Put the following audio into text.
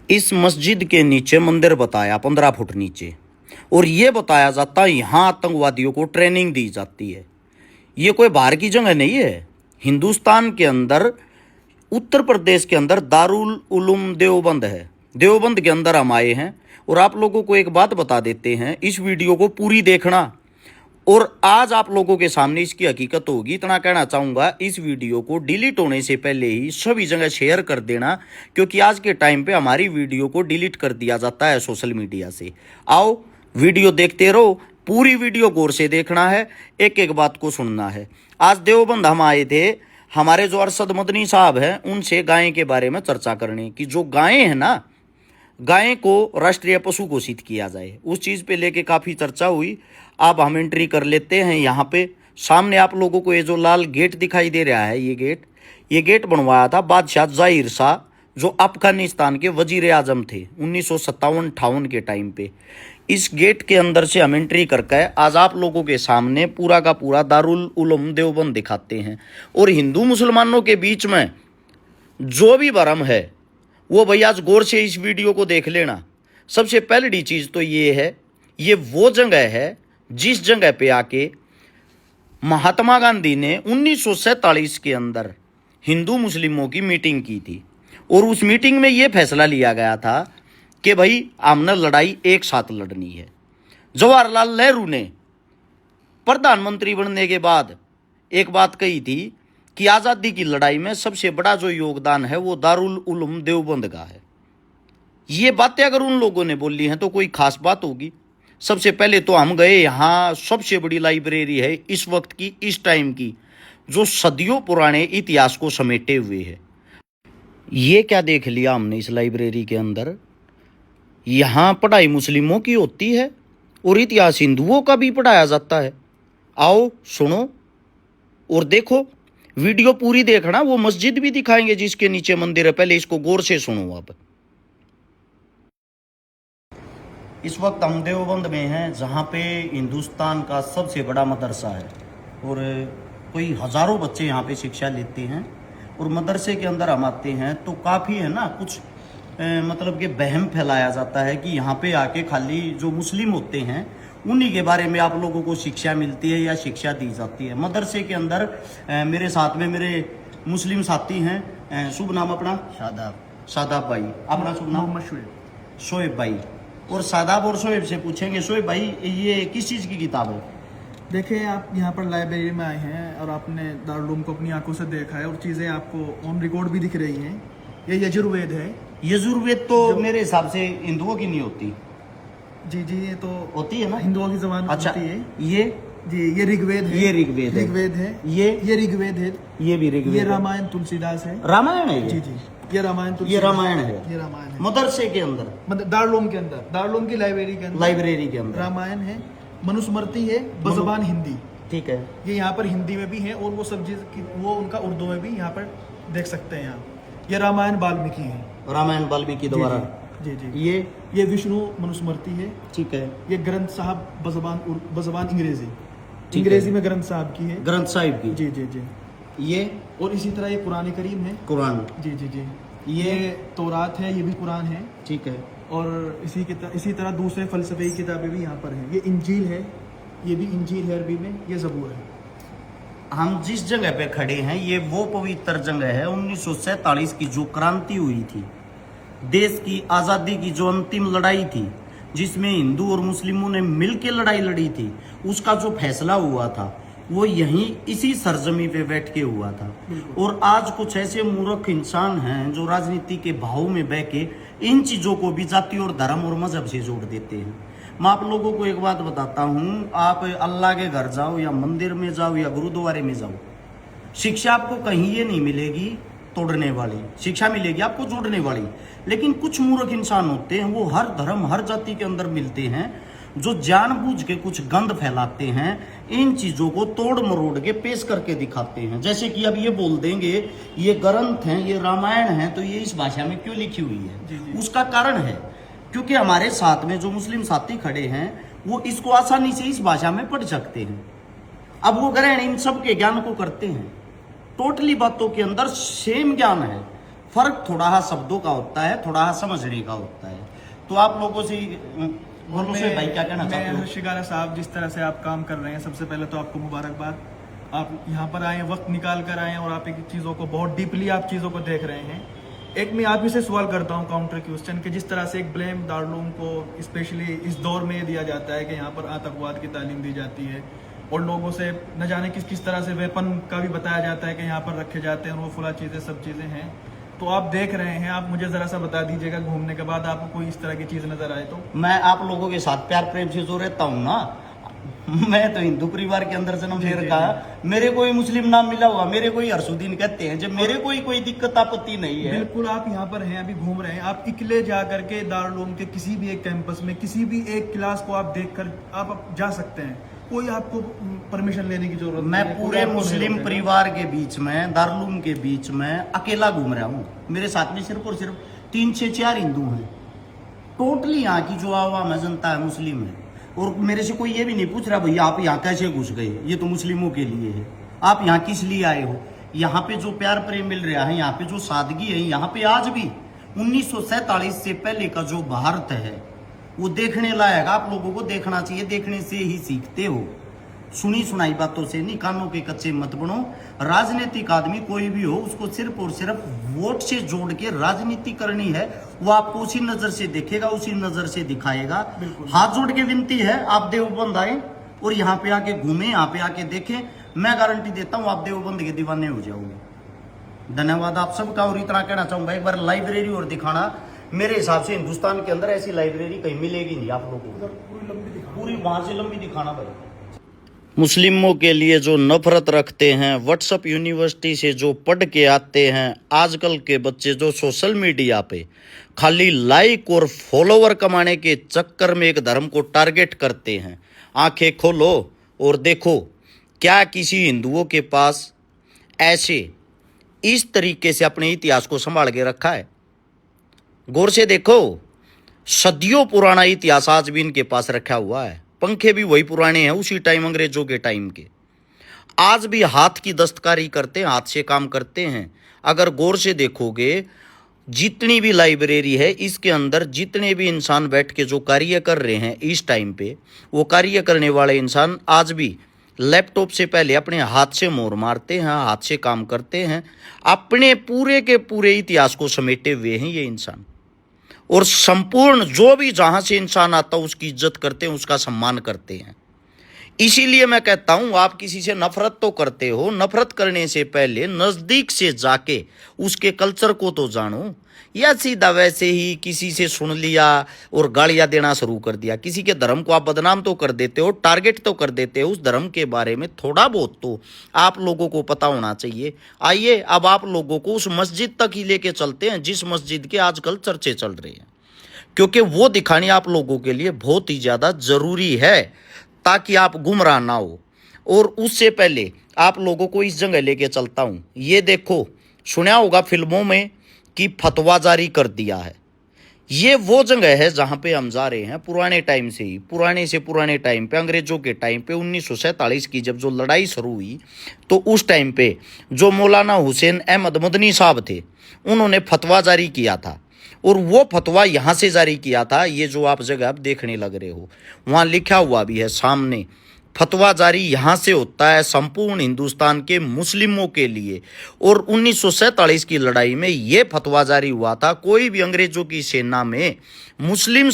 इस मस्जिद के नीचे मंदिर बताया 15 फुट नीचे, और ये बताया जाता है यहाँ आतंकवादियों को ट्रेनिंग दी जाती है। ये कोई बाहर की जगह नहीं है। हिंदुस्तान के अंदर उत्तर प्रदेश के अंदर दारुल उलूम देवबंद है। देवबंद के अंदर हम आए हैं और आप लोगों को एक बात बता देते हैं, इस वीडियो को पूरी देखना और आज आप लोगों के सामने इसकी हकीकत होगी। इतना कहना चाहूँगा, इस वीडियो को डिलीट होने से पहले ही सभी जगह शेयर कर देना, क्योंकि आज के टाइम पे हमारी वीडियो को डिलीट कर दिया जाता है सोशल मीडिया से। आओ वीडियो देखते रहो, पूरी वीडियो गौर से देखना है, एक एक बात को सुनना है। आज देवबंद हम आए थे, हमारे जो अरशद मदनी साहब हैं उनसे गाय के बारे में चर्चा करने की। जो गायें हैं ना, गाय को राष्ट्रीय पशु घोषित किया जाए, उस चीज़ पे लेके काफ़ी चर्चा हुई। अब हम एंट्री कर लेते हैं। यहाँ पे सामने आप लोगों को ये जो लाल गेट दिखाई दे रहा है, ये गेट बनवाया था बादशाह ज़हीर शाह, जो अफगानिस्तान के वजीर आजम थे 1957-58 के टाइम पे। इस गेट के अंदर से हम एंट्री करके आज आप लोगों के सामने पूरा का पूरा दारुल उलूम देवबंद दिखाते हैं। और हिंदू मुसलमानों के बीच में जो भी भरम है वो भैया आज गौर से इस वीडियो को देख लेना। सबसे पहली चीज़ तो ये है, ये वो जगह है जिस जगह पे आके महात्मा गांधी ने 1947 के अंदर हिंदू मुस्लिमों की मीटिंग की थी। और उस मीटिंग में ये फैसला लिया गया था कि भाई हमने लड़ाई एक साथ लड़नी है। जवाहरलाल नेहरू ने प्रधानमंत्री बनने के बाद एक बात कही थी कि आज़ादी की लड़ाई में सबसे बड़ा जो योगदान है वो दारुल उलूम देवबंद का है। ये बातें अगर उन लोगों ने बोली हैं तो कोई खास बात होगी। सबसे पहले तो हम गए, यहाँ सबसे बड़ी लाइब्रेरी है इस वक्त की, इस टाइम की, जो सदियों पुराने इतिहास को समेटे हुए है। ये क्या देख लिया हमने इस लाइब्रेरी के अंदर, यहाँ पढ़ाई मुस्लिमों की होती है और इतिहास हिंदुओं का भी पढ़ाया जाता है। आओ सुनो और देखो, वीडियो पूरी देखना। वो मस्जिद भी दिखाएंगे जिसके नीचे मंदिर है, पहले इसको गौर से सुनो। अब इस वक्त हम देवबंद में हैं, जहाँ पे हिंदुस्तान का सबसे बड़ा मदरसा है और कोई हज़ारों बच्चे यहाँ पे शिक्षा लेते हैं। और मदरसे के अंदर हम आते हैं तो काफ़ी है ना, कुछ मतलब कि वहम फैलाया जाता है कि यहाँ पे आके खाली जो मुस्लिम होते हैं उन्हीं के बारे में आप लोगों को शिक्षा मिलती है या शिक्षा दी जाती है। मदरसे के अंदर मेरे साथ में मेरे मुस्लिम साथी हैं। शुभ नाम अपना? शादाब भाई। अपना शुभ नाम? मोहम्मद शोएब भाई। और शादाब और शोएब से पूछेंगे, शोएब भाई ये किस चीज़ की किताब है? देखिए, आप यहाँ पर लाइब्रेरी में आए हैं और आपने दारुल उलूम को अपनी आंखों से देखा है और चीज़ें आपको ऑन रिकॉर्ड भी दिख रही हैं। ये यजुर्वेद है। यजुर्वेद तो मेरे हिसाब से हिंदुओं की नहीं होती। जी, ये तो होती है ना, हिंदुओं की ज़बान अच्छा होती है। ये ऋग्वेद है। ये ऋग्वेद है। ये ऋग्वेद है। ये भी ऋग्वेद। ये रामायण तुलसीदास है। रामायण है जी, ये रामायण है। ये रामायण है मदरसे के अंदर, मतलब दारुल उलूम के अंदर, दारुल उलूम की लाइब्रेरी के अंदर रामायण है, मनुस्मृति है बज़बान हिंदी। ठीक है, ये यहाँ पर हिंदी में भी है और वो सब चीज वो उनका उर्दू में भी यहाँ पर देख सकते हैं आप। ये रामायण वाल्मीकि है, रामायण वाल्मीकि द्वारा। जी ये विष्णु मनुस्मृति है। ठीक है, ये ग्रंथ साहब बज़बान अंग्रेजी में ग्रंथ साहब की है, ग्रंथ साहिब की। जी ये, और इसी तरह ये कुरान करीम है, कुरान। जी ये तौरात है, ये भी कुरान है। ठीक है, और इसी तरह दूसरे फलसफे की किताबें भी यहाँ पर हैं। ये इंजील है, ये भी इंजील है अरबी में, ये ज़बूर है। हम जिस जगह पे खड़े हैं ये वो पवित्र जगह है। 1947 की जो क्रांति हुई थी, देश की आज़ादी की जो अंतिम लड़ाई थी, जिसमें हिंदू और मुस्लिमों ने मिलकर लड़ाई लड़ी थी, उसका जो फैसला हुआ था वो यहीं इसी सरजमी पे बैठ के हुआ था। और आज कुछ ऐसे मूर्ख इंसान हैं जो राजनीति के भाव में बह के इन चीज़ों को भी जाति और धर्म और मजहब से जोड़ देते हैं। मैं आप लोगों को एक बात बताता हूँ, आप अल्लाह के घर जाओ या मंदिर में जाओ या गुरुद्वारे में जाओ, शिक्षा आपको कहीं ये नहीं मिलेगी तोड़ने वाली, शिक्षा मिलेगी आपको जोड़ने वाली। लेकिन कुछ मूर्ख इंसान होते हैं, वो हर धर्म हर जाति के अंदर मिलते हैं, जो जानबूझ के कुछ गंद फैलाते हैं, इन चीज़ों को तोड़ मरोड़ के पेश करके दिखाते हैं। जैसे कि अब ये बोल देंगे ये ग्रंथ हैं, ये रामायण है, तो ये इस भाषा में क्यों लिखी हुई है? उसका कारण है क्योंकि हमारे साथ में जो मुस्लिम साथी खड़े हैं वो इसको आसानी से इस भाषा में पढ़ सकते हैं। अब वो ग्रहण इन सब के ज्ञान को करते हैं, टोटली बातों के अंदर सेम ज्ञान है, फर्क थोड़ा सा शब्दों का होता है, थोड़ा सा समझने का होता है। तो आप लोगों से बोलो से भाई क्या कहना चाहते हो? शिकारा साहब, जिस तरह से आप काम कर रहे हैं, सबसे पहले तो आपको मुबारकबाद। आप यहाँ पर आए, वक्त निकाल कर आए और आप एक चीज़ों को बहुत डीपली आप चीज़ों को देख रहे हैं। एक मैं आप ही से सवाल करता हूँ काउंटर क्वेश्चन कि जिस तरह से एक ब्लेम दारुल को स्पेशली इस दौर में दिया जाता है कि यहाँ पर आतंकवाद की तालीम दी जाती है और लोगों से न जाने किस किस तरह से वेपन का भी बताया जाता है कि यहाँ पर रखे जाते हैं और वो फुला चीज़ें सब चीज़ें हैं, तो आप देख रहे हैं, आप मुझे ज़रा सा बता दीजिएगा घूमने के बाद आपको कोई इस तरह की चीज़ नज़र आए तो। मैं आप लोगों के साथ प्यार प्रेम से जो रहता हूँ ना, मैं तो हिंदू परिवार के अंदर जन्म ले रखा है, मेरे कोई मुस्लिम नाम मिला हुआ, मेरे कोई हरसुद्दीन कहते हैं, जब मेरे कोई दिक्कत आपत्ति नहीं है। बिल्कुल, आप यहाँ पर हैं, अभी घूम रहे हैं, आप इकले जा करके दारुल उलूम के किसी भी एक कैंपस में किसी भी एक क्लास को आप देखकर आप जा सकते हैं, कोई आपको परमिशन लेने की जरूरत नहीं। मैं पूरे मुस्लिम परिवार के बीच में, दारुल उलूम के बीच में अकेला घूम रहा हूँ। मेरे साथ में सिर्फ और सिर्फ 3 से 4 हिंदू हैं। टोटली यहाँ की जो आवाम है, जनता है, मुस्लिम है। और मेरे से कोई ये भी नहीं पूछ रहा भैया आप यहाँ कैसे घुस गए, ये तो मुस्लिमों के लिए है, आप यहाँ किस लिए आए हो। यहाँ पे जो प्यार प्रेम मिल रहा है, यहाँ पे जो सादगी है, यहाँ पे आज भी 1947 से पहले का जो भारत है वो देखने लायक, आप लोगों को देखना चाहिए, देखने से ही सीखते हो। सुनी सुनाई बातों से नहीं, कानों के कच्चे मत बनो। राजनीतिक आदमी कोई भी हो, उसको सिर्फ और सिर्फ वोट से जोड़ के राजनीति करनी है, वो आपको उसी नजर से देखेगा, उसी नजर से दिखाएगा। हाथ जोड़ के विनती है, आप देवबंद आए और यहाँ पे आके घूमे, यहाँ पे आके देखें, मैं गारंटी देता हूँ आप देवबंद के दीवाने हो जाओगे। धन्यवाद आप सबका। और इतना कहना चाहूंगा, एक बार लाइब्रेरी और दिखाना, मेरे हिसाब से हिंदुस्तान के अंदर ऐसी लाइब्रेरी कहीं मिलेगी नहीं आप लोगों को, पूरी वहां से लंबी दिखाना भाई। मुस्लिमों के लिए जो नफरत रखते हैं, व्हाट्सएप यूनिवर्सिटी से जो पढ़ के आते हैं, आजकल के बच्चे जो सोशल मीडिया पे खाली लाइक और फॉलोवर कमाने के चक्कर में एक धर्म को टारगेट करते हैं, आंखें खोलो और देखो क्या किसी हिंदुओं के पास ऐसे इस तरीके से अपने इतिहास को संभाल के रखा है। गौर से देखो, सदियों पुराना इतिहास आज भी इनके पास रखा हुआ है। पंखे भी वही पुराने हैं, उसी टाइम अंग्रेजों के टाइम के। आज भी हाथ की दस्तकारी करते हैं, हाथ से काम करते हैं। अगर गौर से देखोगे, जितनी भी लाइब्रेरी है, इसके अंदर जितने भी इंसान बैठ के जो कार्य कर रहे हैं इस टाइम पे, वो कार्य करने वाले इंसान आज भी लैपटॉप से पहले अपने हाथ से मोहर मारते हैं, हाथ से काम करते हैं, अपने पूरे के पूरे इतिहास को समेटे हुए हैं ये इंसान। और संपूर्ण जो भी जहां से इंसान आता है उसकी इज्जत करते हैं, उसका सम्मान करते हैं। इसीलिए मैं कहता हूं, आप किसी से नफरत तो करते हो, नफरत करने से पहले नजदीक से जाके उसके कल्चर को तो जानो। या सीधा वैसे ही किसी से सुन लिया और गालियां देना शुरू कर दिया, किसी के धर्म को आप बदनाम तो कर देते हो, टारगेट तो कर देते हो, उस धर्म के बारे में थोड़ा बहुत तो आप लोगों को पता होना चाहिए। आइए अब आप लोगों को उस मस्जिद तक ही लेके चलते हैं जिस मस्जिद के आजकल चर्चे चल रहे हैं, क्योंकि वो दिखानी आप लोगों के लिए बहुत ही ज़्यादा ज़रूरी है ताकि आप गुमराह ना हो। और उससे पहले आप लोगों को इस जगह लेके चलता हूँ। ये देखो, सुना होगा फिल्मों में कि फतवा जारी कर दिया है। ये वो जगह है जहाँ पे हम जा रहे हैं पुराने टाइम से ही, पुराने से पुराने टाइम पे, अंग्रेजों के टाइम पे 1947 की जब जो लड़ाई शुरू हुई, तो उस टाइम पे जो मौलाना हुसैन अहमद मदनी साहब थे, उन्होंने फतवा जारी किया था। और वो फतवा यहाँ से जारी किया था, ये जो आप जगह आप देखने लग रहे हो, वहाँ लिखा हुआ भी है सामने, फतवा जारी यहाँ से होता है संपूर्ण हिंदुस्तान के मुस्लिमों के लिए। और 1947 की लड़ाई में ये फतवा जारी हुआ था, कोई भी अंग्रेजों की सेना में मुस्लिम